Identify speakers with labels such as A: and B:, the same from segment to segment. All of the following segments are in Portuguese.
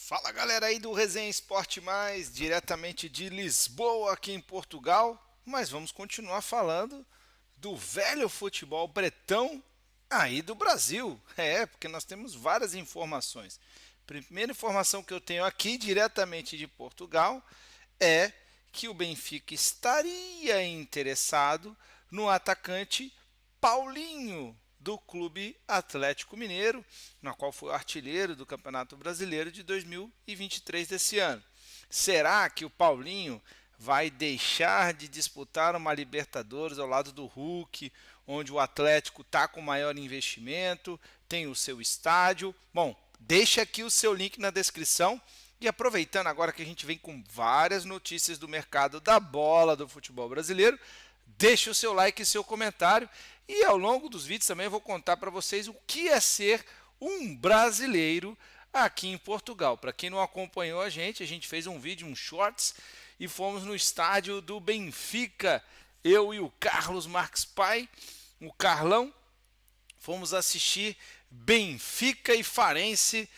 A: Fala galera aí do Resenha Esporte Mais, diretamente de Lisboa, aqui em Portugal. Mas vamos continuar falando do velho futebol bretão aí do Brasil. Porque nós temos várias informações. Primeira informação que eu tenho aqui, diretamente de Portugal, é que o Benfica estaria interessado no atacante Paulinho, do Clube Atlético Mineiro, na qual foi artilheiro do Campeonato Brasileiro de 2023 desse ano. Será que o Paulinho vai deixar de disputar uma Libertadores ao lado do Hulk, onde o Atlético está com maior investimento, tem o seu estádio? Bom, deixa aqui o seu link na descrição. E aproveitando agora que a gente vem com várias notícias do mercado da bola do futebol brasileiro, deixe o seu like e seu comentário. E ao longo dos vídeos também eu vou contar para vocês o que é ser um brasileiro aqui em Portugal. Para quem não acompanhou a gente fez um vídeo, um shorts, e fomos no estádio do Benfica. Eu e o Carlos Marques Pai, o Carlão, fomos assistir Benfica e Farense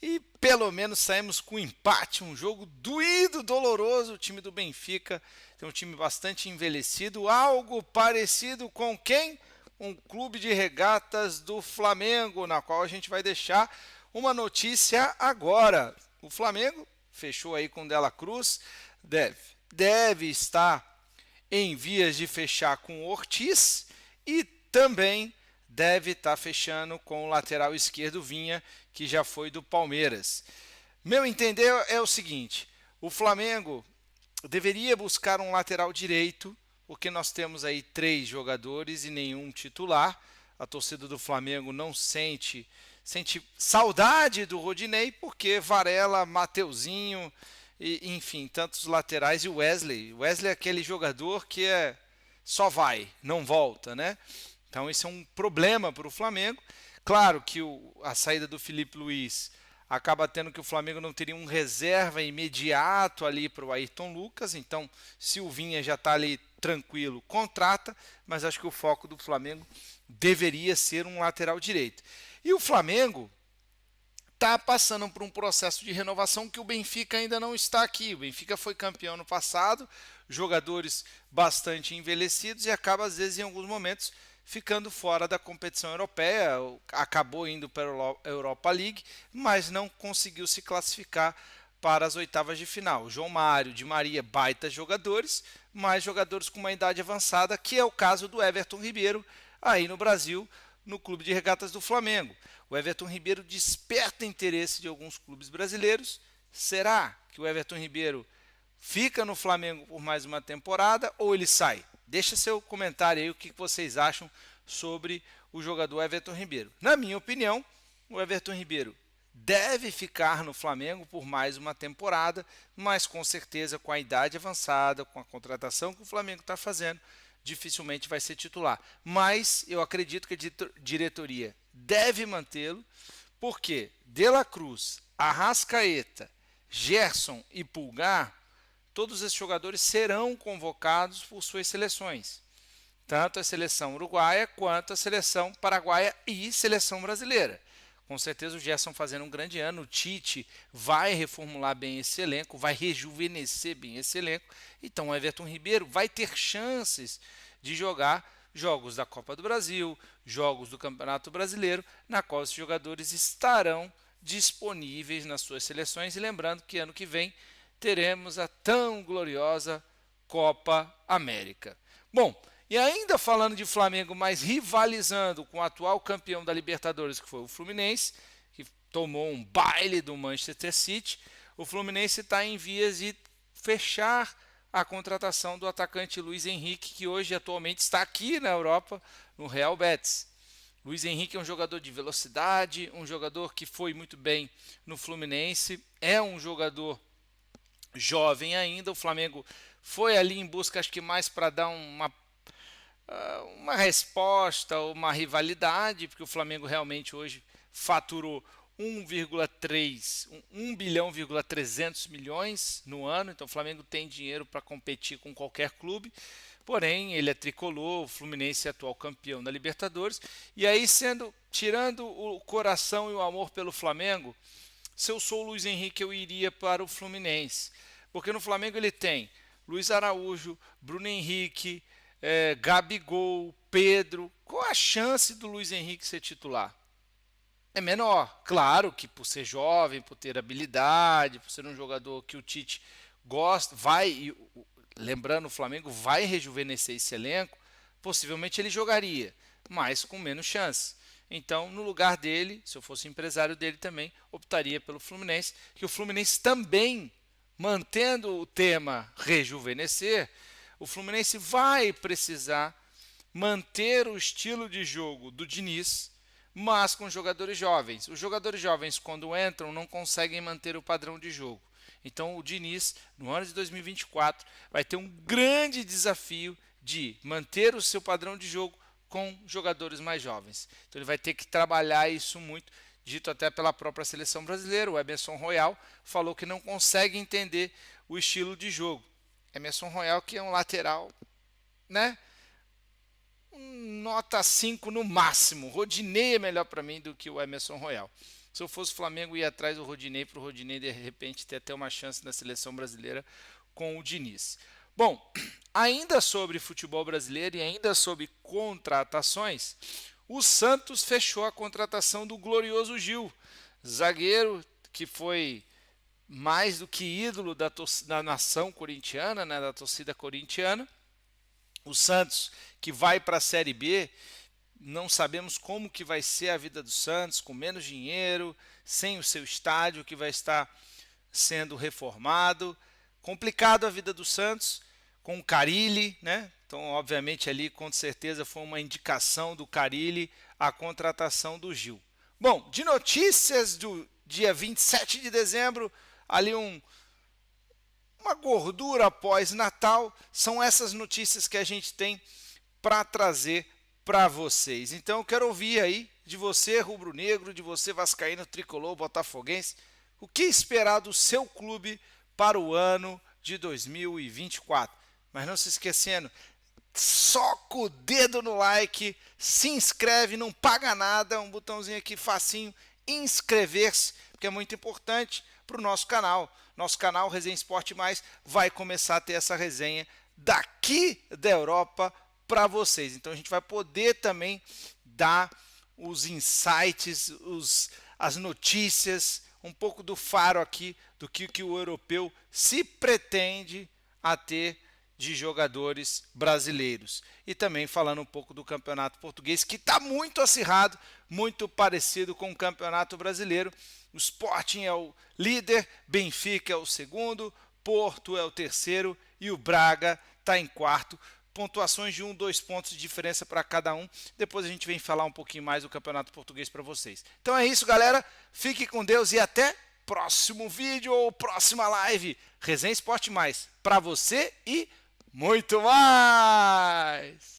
A: e pelo menos saímos com empate, um jogo doído, doloroso. O time do Benfica tem um time bastante envelhecido, algo parecido com quem? Um clube de regatas do Flamengo, na qual a gente vai deixar uma notícia agora. O Flamengo fechou aí com Dela Cruz, deve estar em vias de fechar com o Ortiz e também deve estar fechando com o lateral esquerdo Vinha, que já foi do Palmeiras. Meu entender é o seguinte: o Flamengo deveria buscar um lateral direito, porque nós temos aí 3 jogadores e nenhum titular. A torcida do Flamengo não sente saudade do Rodinei, porque Varela, Mateuzinho, e, enfim, tantos laterais, e o Wesley. O Wesley é aquele jogador que só vai, não volta, né? Então isso é um problema para o Flamengo. Claro que a saída do Felipe Luiz acaba tendo que o Flamengo não teria um reserva imediato ali para o Ayrton Lucas. Então, se o Vinha já está ali tranquilo, contrata. Mas acho que o foco do Flamengo deveria ser um lateral direito. E o Flamengo está passando por um processo de renovação que o Benfica ainda não está aqui. O Benfica foi campeão no passado, jogadores bastante envelhecidos e acaba, às vezes, em alguns momentos, ficando fora da competição europeia. Acabou indo para a Europa League, mas não conseguiu se classificar para as oitavas de final. João Mário, Di Maria, baita jogadores, mas jogadores com uma idade avançada, que é o caso do Everton Ribeiro, aí no Brasil, no Clube de Regatas do Flamengo. O Everton Ribeiro desperta interesse de alguns clubes brasileiros. Será que o Everton Ribeiro fica no Flamengo por mais uma temporada ou ele sai? Deixa seu comentário aí o que vocês acham sobre o jogador Everton Ribeiro. Na minha opinião, o Everton Ribeiro deve ficar no Flamengo por mais uma temporada, mas com certeza com a idade avançada, com a contratação que o Flamengo está fazendo, dificilmente vai ser titular. Mas eu acredito que a diretoria deve mantê-lo, porque De La Cruz, Arrascaeta, Gerson e Pulgar, todos esses jogadores serão convocados por suas seleções, tanto a seleção uruguaia quanto a seleção paraguaia e seleção brasileira. Com certeza o Gerson fazendo um grande ano, o Tite vai reformular bem esse elenco, vai rejuvenescer bem esse elenco, então o Everton Ribeiro vai ter chances de jogar jogos da Copa do Brasil, jogos do Campeonato Brasileiro, na qual os jogadores estarão disponíveis nas suas seleções. E lembrando que ano que vem teremos a tão gloriosa Copa América. Bom, e ainda falando de Flamengo, mas rivalizando com o atual campeão da Libertadores, que foi o Fluminense, que tomou um baile do Manchester City, o Fluminense está em vias de fechar a contratação do atacante Luiz Henrique, que hoje atualmente está aqui na Europa, no Real Betis. Luiz Henrique é um jogador de velocidade, um jogador que foi muito bem no Fluminense, é um jogador jovem ainda. O Flamengo foi ali em busca, acho que mais para dar uma resposta, uma rivalidade, porque o Flamengo realmente hoje faturou 1 bilhão 300 milhões no ano, então o Flamengo tem dinheiro para competir com qualquer clube. Porém, ele é tricolor, o Fluminense é atual campeão da Libertadores, e aí tirando o coração e o amor pelo Flamengo, se eu sou o Luiz Henrique, eu iria para o Fluminense. Porque no Flamengo ele tem Luiz Araújo, Bruno Henrique, Gabigol, Pedro. Qual a chance do Luiz Henrique ser titular? É menor. Claro que por ser jovem, por ter habilidade, por ser um jogador que o Tite gosta, lembrando, o Flamengo vai rejuvenescer esse elenco, possivelmente ele jogaria, mas com menos chance. Então, no lugar dele, se eu fosse empresário dele também, optaria pelo Fluminense, que o Fluminense também, mantendo o tema rejuvenescer, o Fluminense vai precisar manter o estilo de jogo do Diniz, mas com jogadores jovens. Os jogadores jovens, quando entram, não conseguem manter o padrão de jogo. Então o Diniz, no ano de 2024, vai ter um grande desafio de manter o seu padrão de jogo com jogadores mais jovens. Então ele vai ter que trabalhar isso muito, dito até pela própria seleção brasileira. O Emerson Royal falou que não consegue entender o estilo de jogo. Emerson Royal, que é um lateral, né? Nota 5 no máximo. Rodinei é melhor para mim do que o Emerson Royal. Se eu fosse o Flamengo, ia atrás do Rodinei, para o Rodinei de repente ter até uma chance na seleção brasileira com o Diniz. Bom, ainda sobre futebol brasileiro e ainda sobre contratações, o Santos fechou a contratação do glorioso Gil, zagueiro que foi mais do que ídolo da nação corintiana, né, da torcida corintiana. O Santos, que vai para a Série B, não sabemos como que vai ser a vida do Santos, com menos dinheiro, sem o seu estádio que vai estar sendo reformado. Complicado a vida do Santos, com o Carille, né? Então, obviamente, ali com certeza foi uma indicação do Carille a contratação do Gil. Bom, de notícias do dia 27 de dezembro, ali uma gordura após Natal, são essas notícias que a gente tem para trazer para vocês. Então eu quero ouvir aí de você, rubro-negro, de você, vascaíno, tricolor, botafoguense, o que esperar do seu clube para o ano de 2024. Mas não se esquecendo, soca o dedo no like, se inscreve, não paga nada, um botãozinho aqui facinho, inscrever-se, porque é muito importante para o nosso canal. Nosso canal Resenha Esporte Mais vai começar a ter essa resenha daqui da Europa para vocês. Então a gente vai poder também dar os insights, as notícias, um pouco do faro aqui do que o europeu se pretende a ter de jogadores brasileiros. E também falando um pouco do campeonato português, que está muito acirrado, muito parecido com o campeonato brasileiro. O Sporting é o líder, Benfica é o segundo, Porto é o terceiro e o Braga está em quarto. Pontuações de 1, 2 pontos de diferença para cada um. Depois a gente vem falar um pouquinho mais do campeonato português para vocês. Então é isso, galera. Fique com Deus e até próximo vídeo ou próxima live. Resenha Esporte Mais para você e muito mais!